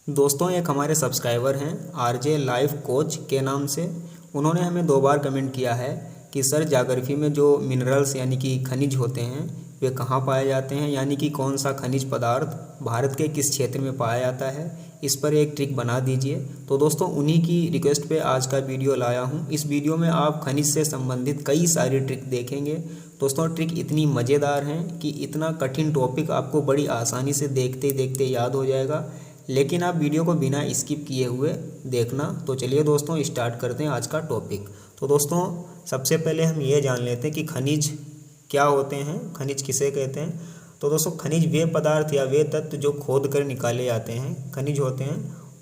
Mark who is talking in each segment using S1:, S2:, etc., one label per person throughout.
S1: दोस्तों एक हमारे सब्सक्राइबर हैं आरजे लाइफ कोच के नाम से। उन्होंने हमें 2 बार कमेंट किया है कि सर ज्योग्राफी में जो मिनरल्स यानी कि खनिज होते हैं वे कहाँ पाए जाते हैं, यानी कि कौन सा खनिज पदार्थ भारत के किस क्षेत्र में पाया जाता है, इस पर एक ट्रिक बना दीजिए। तो दोस्तों उन्हीं की रिक्वेस्ट पे आज का वीडियो लाया हूँ। इस वीडियो में आप खनिज से संबंधित कई सारी ट्रिक देखेंगे। दोस्तों ट्रिक इतनी मज़ेदार हैं कि इतना कठिन टॉपिक आपको बड़ी आसानी से देखते देखते याद हो जाएगा, लेकिन आप वीडियो को बिना स्किप किए हुए देखना। तो चलिए दोस्तों स्टार्ट करते हैं आज का टॉपिक। तो दोस्तों सबसे पहले हम ये जान लेते हैं कि खनिज क्या होते हैं, खनिज किसे कहते हैं। तो दोस्तों खनिज वे पदार्थ या वे तत्व जो खोद कर निकाले जाते हैं खनिज होते हैं।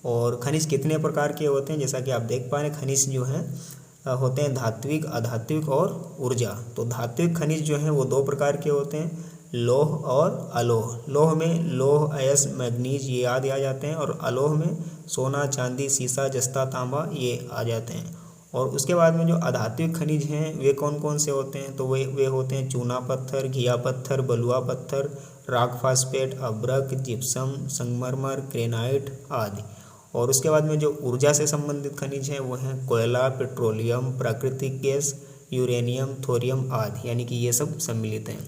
S1: और खनिज कितने प्रकार के होते हैं, जैसा कि आप देख पा रहे हैं खनिज जो हैं होते हैं धात्विक, अधात्विक और ऊर्जा। तो धात्विक खनिज जो हैं वो 2 प्रकार के होते हैं, लौह और अलोह। लौह में लोह, अयस्क, मैग्नीज ये आ जाते हैं, और अलोह में सोना, चांदी, सीसा, जस्ता, तांबा ये आ जाते हैं। और उसके बाद में जो अधात्विक खनिज हैं वे कौन कौन से होते हैं, तो वे होते हैं चूना पत्थर, घिया पत्थर, बलुआ पत्थर, राक फास्फेट, अब्रक, जिप्सम, संगमरमर, ग्रेनाइट आदि। और उसके बाद में जो ऊर्जा से संबंधित खनिज हैं वो हैं कोयला, पेट्रोलियम, प्राकृतिक गैस, यूरेनियम, थोरियम आदि, यानी कि ये सब सम्मिलित हैं।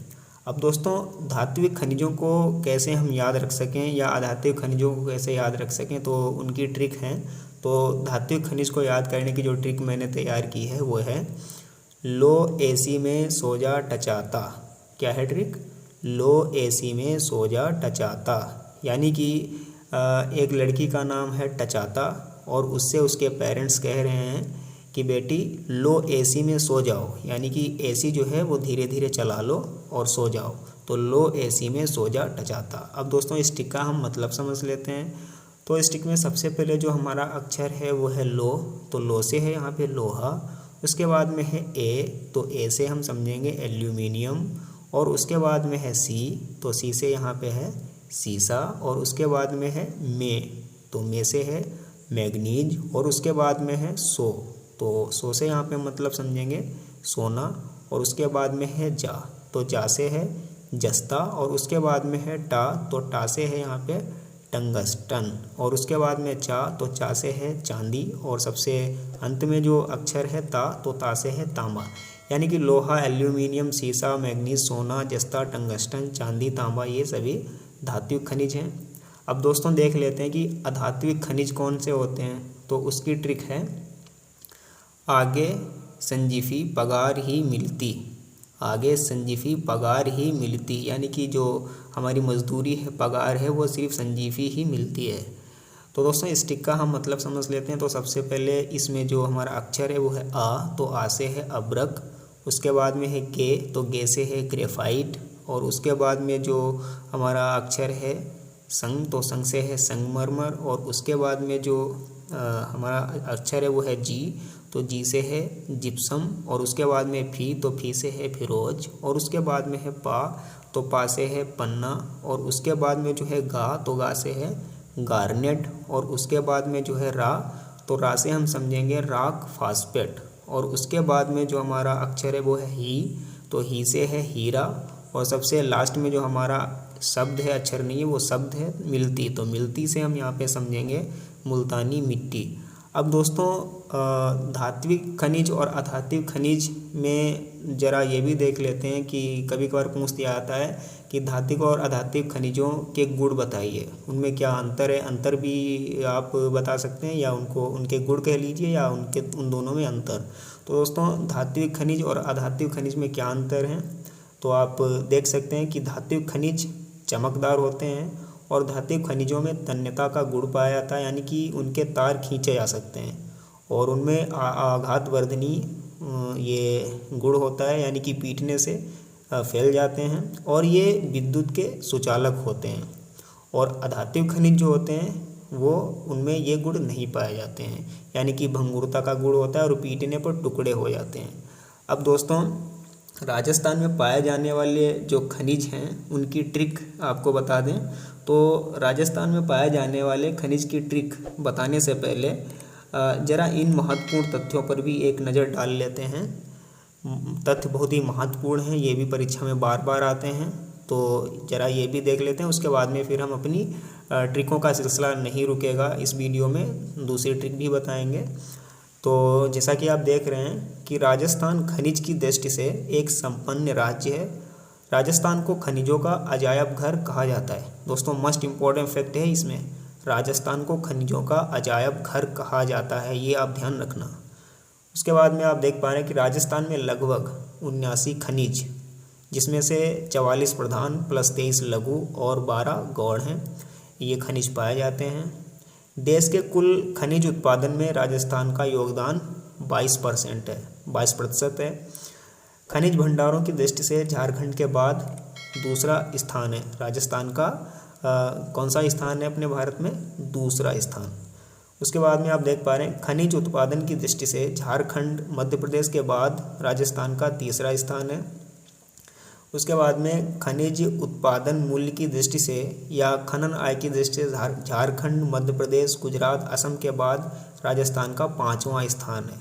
S1: अब दोस्तों धात्विक खनिजों को कैसे हम याद रख सकें या अधात्विक खनिजों को कैसे याद रख सकें, तो उनकी ट्रिक है। तो धात्विक खनिज को याद करने की जो ट्रिक मैंने तैयार की है वो है लो एसी में सो जा टचाता। क्या है ट्रिक? लो एसी में सो जा टचाता, यानी कि एक लड़की का नाम है टचाता और उससे उसके पेरेंट्स कह रहे हैं कि बेटी लो एसी में सो जाओ, यानी कि एसी जो है वो धीरे धीरे चला लो और सो जाओ। तो लो एसी में सो जा टचाता। अब दोस्तों इस टिक का हम मतलब समझ लेते हैं। तो इस टिक में सबसे पहले जो हमारा अक्षर है वो है लो, तो लो से है यहाँ पे लोहा। उसके बाद में है ए, तो ए से हम समझेंगे एल्यूमिनियम। और उसके बाद में है सी, तो सी से यहाँ पे है सीसा। और उसके बाद में है मे, तो मे से है मैग्नीज। और उसके बाद में है सो, तो सो से यहाँ पे मतलब समझेंगे सोना। और उसके बाद में है जा, तो जा से है जस्ता। और उसके बाद में है टा, तो टा से है यहाँ पे टंगस्टन। और उसके बाद में चा, तो चा से है चांदी। और सबसे अंत में जो अक्षर है ता, तो ता से है तांबा। यानी कि लोहा, एल्यूमिनियम, सीसा, मैग्नीज, सोना, जस्ता, टंगस्टन, चांदी, तांबा ये सभी धात्विक खनिज हैं। अब दोस्तों देख लेते हैं कि अधात्विक खनिज कौन से होते हैं। तो उसकी ट्रिक है आगे संजीफी पगार ही मिलती। आगे संजीफी पगार ही मिलती, यानी कि जो हमारी मजदूरी है, पगार है, वो सिर्फ संजीफी ही मिलती है। तो दोस्तों इस टिक का हम मतलब समझ लेते हैं। तो सबसे पहले इसमें जो हमारा अक्षर है वो है आ, तो आ से है अब्रक। उसके बाद में है गे, तो गे से है ग्रेफाइट। और उसके बाद में जो हमारा अक्षर है संग, तो संग से है संगमरमर। और उसके बाद में जो हमारा अक्षर है वो है जी, तो जी से है जिप्सम। और उसके बाद में फी, तो फी से है फिरोज। और उसके बाद में है पा, तो पा से है पन्ना। और उसके बाद में जो है गा, तो गा से है गार्नेट। और उसके बाद में जो है रा, तो रा से हम समझेंगे राक फास्फेट। और उसके बाद में जो हमारा अक्षर है वो है ही, तो ही से है हीरा। और सबसे लास्ट में जो हमारा शब्द है, अक्षर नहीं है, वो शब्द है मिलती। तो मिलती से हम यहाँ पे समझेंगे मुल्तानी मिट्टी। अब दोस्तों धात्विक खनिज और अधात्विक खनिज में ज़रा ये भी देख लेते हैं कि कभी कभार पूछ दिया जाता है कि धात्विक और अधात्विक खनिजों के गुण बताइए, उनमें क्या अंतर है। अंतर भी आप बता सकते हैं या उनको उनके गुण कह लीजिए या उन दोनों में अंतर। तो दोस्तों धात्विक खनिज और अधात्विक खनिज में क्या अंतर है, तो आप देख सकते हैं कि धात्विक खनिज चमकदार होते हैं और धात्विक खनिजों में तन्यता का गुण पाया जाता है, यानी कि उनके तार खींचे जा सकते हैं। और उनमें आघातवर्धनी ये गुण होता है, यानी कि पीटने से फैल जाते हैं। और ये विद्युत के सुचालक होते हैं। और अधात्विक खनिज जो होते हैं वो उनमें ये गुण नहीं पाए जाते हैं, यानी कि भंगुरता का गुण होता है और पीटने पर टुकड़े हो जाते हैं। अब दोस्तों राजस्थान में पाए जाने वाले जो खनिज हैं उनकी ट्रिक आपको बता दें। तो राजस्थान में पाए जाने वाले खनिज की ट्रिक बताने से पहले ज़रा इन महत्वपूर्ण तथ्यों पर भी एक नज़र डाल लेते हैं। तथ्य बहुत ही महत्वपूर्ण हैं, ये भी परीक्षा में बार बार आते हैं, तो ज़रा ये भी देख लेते हैं। उसके बाद में फिर हम अपनी ट्रिकों का सिलसिला नहीं रुकेगा, इस वीडियो में दूसरी ट्रिक भी बताएंगे। तो जैसा कि आप देख रहे हैं कि राजस्थान खनिज की दृष्टि से एक संपन्न राज्य है। राजस्थान को खनिजों का अजायब घर कहा जाता है। दोस्तों मस्ट इम्पॉर्टेंट फैक्ट है इसमें, राजस्थान को खनिजों का अजायब घर कहा जाता है, ये आप ध्यान रखना। उसके बाद में आप देख पा रहे हैं कि राजस्थान में लगभग 79 खनिज, जिसमें से 44 प्रधान प्लस 23 लघु और 12 गौड़ हैं, ये खनिज पाए जाते हैं। देश के कुल खनिज उत्पादन में राजस्थान का योगदान 22% है, 22% है। खनिज भंडारों की दृष्टि से झारखंड के बाद दूसरा स्थान है राजस्थान का। कौन सा स्थान है अपने भारत में? दूसरा स्थान। उसके बाद में आप देख पा रहे हैं खनिज उत्पादन की दृष्टि से झारखंड मध्य प्रदेश के बाद राजस्थान का तीसरा स्थान है। उसके बाद में खनिज उत्पादन मूल्य की दृष्टि से या खनन आय की दृष्टि से झारखंड मध्य प्रदेश गुजरात असम के बाद राजस्थान का 5वां स्थान है।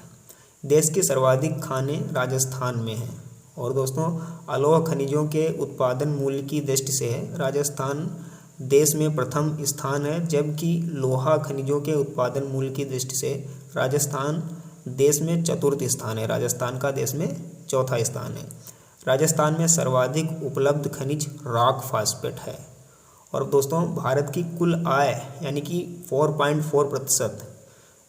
S1: देश की सर्वाधिक खानें राजस्थान में हैं। और दोस्तों अलोह खनिजों के उत्पादन मूल्य की दृष्टि से राजस्थान देश में प्रथम स्थान है, जबकि लोहा खनिजों के उत्पादन मूल्य की दृष्टि से राजस्थान देश में चतुर्थ स्थान है, राजस्थान का देश में चौथा स्थान है। राजस्थान में सर्वाधिक उपलब्ध खनिज रॉक फॉस्फेट है। और दोस्तों भारत की कुल आय यानी कि 4.4%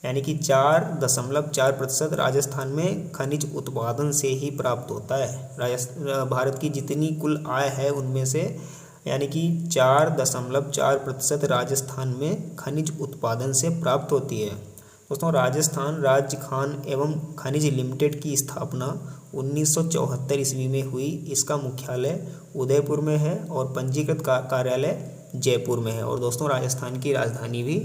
S1: यानी कि 4.4% राजस्थान में खनिज उत्पादन से ही प्राप्त होता है। भारत की जितनी कुल आय है उनमें से यानी कि 4.4% राजस्थान में खनिज उत्पादन से प्राप्त होती है। दोस्तों राजस्थान राज्य खान एवं खनिज लिमिटेड की स्थापना 1974 ईस्वी में हुई। इसका मुख्यालय उदयपुर में है और पंजीकृत कार्यालय जयपुर में है। और दोस्तों राजस्थान की राजधानी भी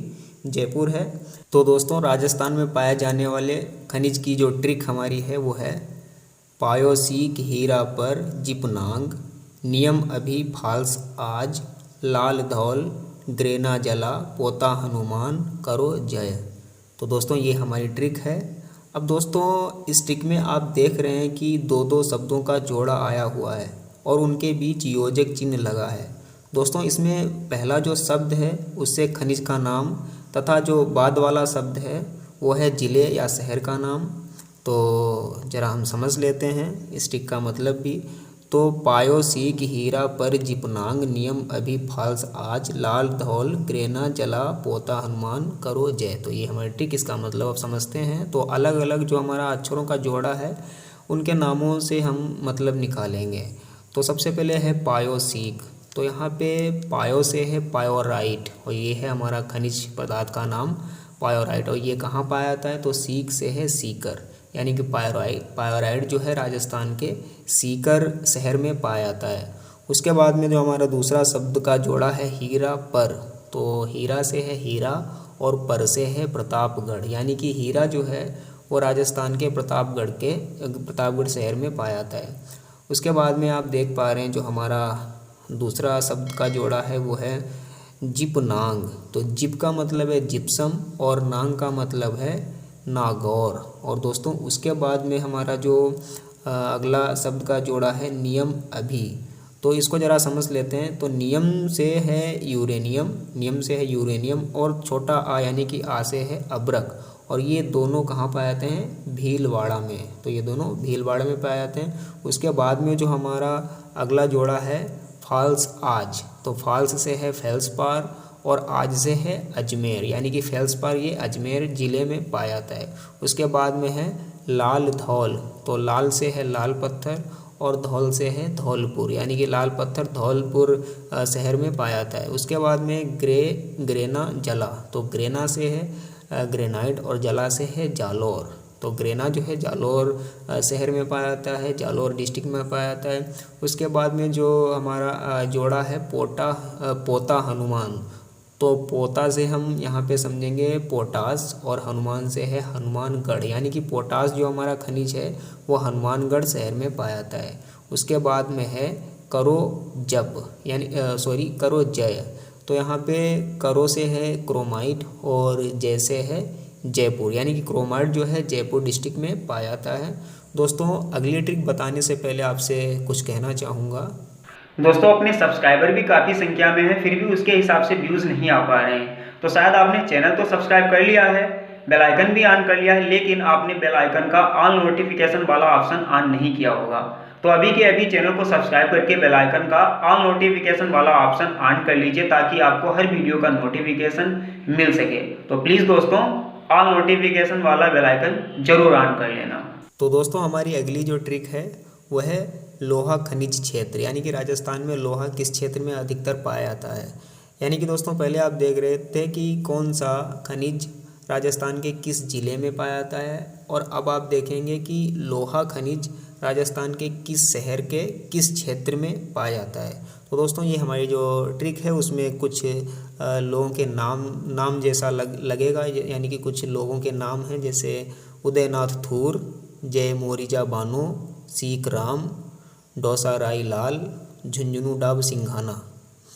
S1: जयपुर है। तो दोस्तों राजस्थान में पाए जाने वाले खनिज की जो ट्रिक हमारी है वो है पायोसीक हीरा पर जिपनांग, नियम अभी फाल्स आज, लाल धौल ग्रेना जला, पोता हनुमान करो जय। तो दोस्तों ये हमारी ट्रिक है। अब दोस्तों इस ट्रिक में आप देख रहे हैं कि दो शब्दों का जोड़ा आया हुआ है और उनके बीच योजक चिन्ह लगा है। दोस्तों इसमें पहला जो शब्द है उससे खनिज का नाम तथा जो बाद वाला शब्द है वो है जिले या शहर का नाम। तो ज़रा हम समझ लेते हैं इस ट्रिक का मतलब भी। तो पायो सीक हीरा पर जिपनांग, नियम अभी फाल्स आज, लाल धौल ग्रेना जला, पोता हनुमान करो जय। तो ये हमारी ट्रिक, इसका मतलब आप समझते हैं। तो अलग अलग जो हमारा अक्षरों का जोड़ा है उनके नामों से हम मतलब निकालेंगे। तो सबसे पहले है पायो सीक, तो यहाँ पे पायो से है पायोराइट और ये है हमारा खनिज पदार्थ का नाम पायोराइट। और ये कहाँ पाया जाता है? तो सीक से है सीकर, यानी कि पायोराइट जो है राजस्थान के सीकर शहर में पाया जाता है। उसके बाद में जो हमारा दूसरा शब्द का जोड़ा है हीरा पर, तो हीरा से है हीरा और पर से है प्रतापगढ़, यानी कि हीरा जो है वो राजस्थान के प्रतापगढ़ शहर में पाया जाता है। उसके बाद में आप देख पा रहे हैं जो हमारा दूसरा शब्द का जोड़ा है वो है जिपनांग। तो जिप का मतलब है जिप्सम और नांग का मतलब है नागौर। और दोस्तों उसके बाद में हमारा जो अगला शब्द का जोड़ा है नियम अभी, तो इसको ज़रा समझ लेते हैं। तो नियम से है यूरेनियम और छोटा आ यानी कि आ से है अब्रक, और ये दोनों कहाँ पाए जाते हैं? भीलवाड़ा में। तो ये दोनों भीलवाड़ा में पाए जाते हैं। उसके बाद में जो हमारा अगला जोड़ा है फाल्स आज, तो फाल्स से है फेल्सपार और आज से है अजमेर, यानी कि फेल्सपार ये अजमेर ज़िले में पाया जाता है। उसके बाद में है लाल धौल, तो लाल से है लाल पत्थर और धौल से है धौलपुर, यानी कि लाल पत्थर धौलपुर शहर में पाया जाता है। उसके बाद में ग्रेना जला, तो ग्रेना से है ग्रेनाइट और जला से है जालोर। तो ग्रेना जो है जालोर शहर में पाया जाता है, जालोर डिस्ट्रिक्ट में पाया जाता है। उसके बाद में जो हमारा जोड़ा है पोता हनुमान, तो पोता से हम यहाँ पे समझेंगे पोटास और हनुमान से है हनुमानगढ़, यानी कि पोटास जो हमारा खनिज है वो हनुमानगढ़ शहर में पाया जाता है। उसके बाद में है करो जय, तो यहाँ पे करो से है क्रोमाइट और जय से है जयपुर, यानी कि क्रोमाइट जो है जयपुर डिस्ट्रिक्ट में पाया जाता है। दोस्तों अगली ट्रिक बताने से पहले आपसे कुछ कहना चाहूँगा।
S2: दोस्तों अपने सब्सक्राइबर भी काफ़ी संख्या में है, फिर भी उसके हिसाब से व्यूज़ नहीं आ पा रहे हैं। तो शायद आपने चैनल तो सब्सक्राइब कर लिया है, बेल आइकन भी ऑन कर लिया है, लेकिन आपने बेल आइकन का ऑल नोटिफिकेशन वाला ऑप्शन ऑन नहीं किया होगा। तो अभी के अभी चैनल को सब्सक्राइब करके बेल आइकन का ऑल नोटिफिकेशन वाला ऑप्शन ऑन कर लीजिए, ताकि आपको हर वीडियो का नोटिफिकेशन मिल सके। तो प्लीज़ दोस्तों ऑल नोटिफिकेशन वाला बेल आइकन जरूर ऑन कर लेना।
S1: तो दोस्तों हमारी अगली जो ट्रिक है वह है लोहा खनिज क्षेत्र, यानी कि राजस्थान में लोहा किस क्षेत्र में अधिकतर पाया जाता है। यानी कि दोस्तों पहले आप देख रहे थे कि कौन सा खनिज राजस्थान के किस ज़िले में पाया जाता है, और अब आप देखेंगे कि लोहा खनिज राजस्थान के किस शहर के किस क्षेत्र में पाया जाता है। तो दोस्तों ये हमारी जो ट्रिक है उसमें कुछ लोगों के नाम जैसा लगेगा, यानी कि कुछ लोगों के नाम हैं, जैसे उदयनाथ थूर, जय मोरिजा बानो, सीक राम, डोसा राई लाल, झुंझुनू डाब सिंघाना।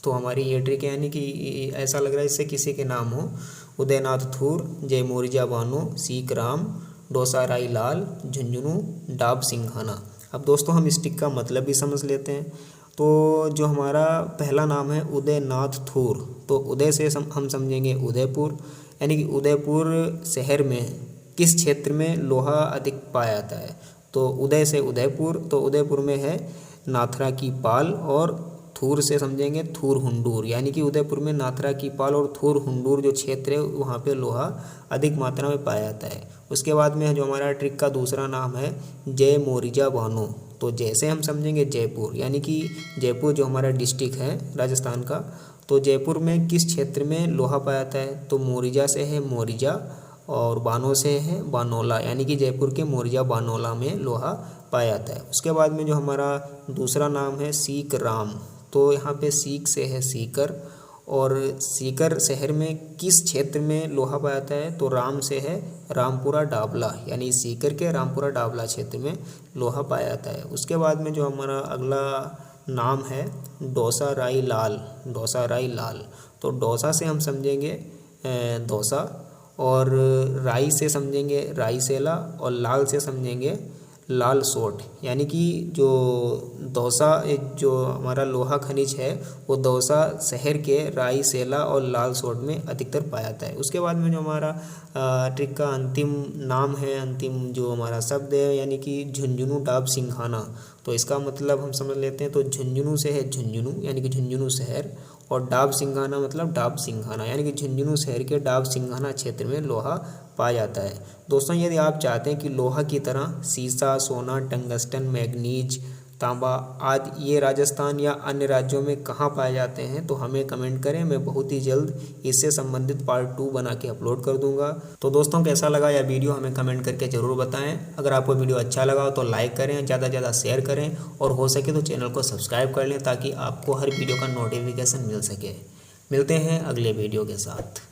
S1: तो हमारी ये ट्रिक है, यानी कि ऐसा लग रहा है इससे किसी के नाम हो, उदयनाथ थूर, जय मोरिजा बानो, सीक राम, डोसा राई लाल, झुंझुनू डाब सिंघाना। अब दोस्तों हम इस ट्रिक का मतलब भी समझ लेते हैं। तो जो हमारा पहला नाम है उदयनाथ थूर, तो उदय से हम समझेंगे उदयपुर, यानी कि उदयपुर शहर में किस क्षेत्र में लोहा अधिक पाया जाता है। तो उदय से उदयपुर, तो उदयपुर में है नाथरा की पाल, और थूर से समझेंगे थूर हुंडूर, यानी कि उदयपुर में नाथरा की पाल और थूर हुंडूर जो क्षेत्र है वहाँ पे लोहा अधिक मात्रा में पाया जाता है। उसके बाद में जो हमारा ट्रिक का दूसरा नाम है जय मोरिजा बानो, तो जैसे हम समझेंगे जयपुर, यानी कि जयपुर जो हमारा डिस्ट्रिक्ट है राजस्थान का, तो जयपुर में किस क्षेत्र में लोहा पाया जाता है। तो मोरिजा से है मोरिजा, और बानो से है बानोला, यानी कि जयपुर के मोरिजा बानोला में लोहा पाया जाता है। उसके बाद में जो हमारा दूसरा नाम है सीक राम, तो यहाँ पे सीक से है सीकर, और सीकर शहर में किस क्षेत्र में लोहा पाया जाता है। तो राम से है रामपुरा डाबला, यानी सीकर के रामपुरा डाबला क्षेत्र में लोहा पाया जाता है। उसके बाद में जो हमारा अगला नाम है डोसा राई लाल, डोसा राई लाल, तो डोसा से हम समझेंगे डोसा, और राई से समझेंगे राई सेला, और लाल से समझेंगे लाल सोट, यानी कि जो दौसा जो हमारा लोहा खनिज है वो दौसा शहर के राई सेला और लाल सोट में अधिकतर पाया जाता है। उसके बाद में जो हमारा ट्रिक का अंतिम नाम है, अंतिम जो हमारा शब्द है, यानी कि झुंझुनू डाब सिंघाना, तो इसका मतलब हम समझ लेते हैं। तो झुंझुनू से है झुंझुनू, यानी कि झुंझुनू शहर, और डाब सिंघाना मतलब डाब सिंघाना, यानी कि झुंझुनू शहर के डाब सिंघाना क्षेत्र में लोहा पाया जाता है। दोस्तों यदि आप चाहते हैं कि लोहा की तरह सीसा, सोना, टंगस्टन, मैग्नीज, तांबा आदि ये राजस्थान या अन्य राज्यों में कहाँ पाए जाते हैं, तो हमें कमेंट करें, मैं बहुत ही जल्द इससे संबंधित पार्ट 2 बना के अपलोड कर दूंगा। तो दोस्तों कैसा लगा यह वीडियो हमें कमेंट करके ज़रूर बताएं। अगर आपको वीडियो अच्छा लगा हो तो लाइक करें, ज़्यादा से ज़्यादा शेयर करें, और हो सके तो चैनल को सब्सक्राइब कर लें, ताकि आपको हर वीडियो का नोटिफिकेशन मिल सके। मिलते हैं अगले वीडियो के साथ।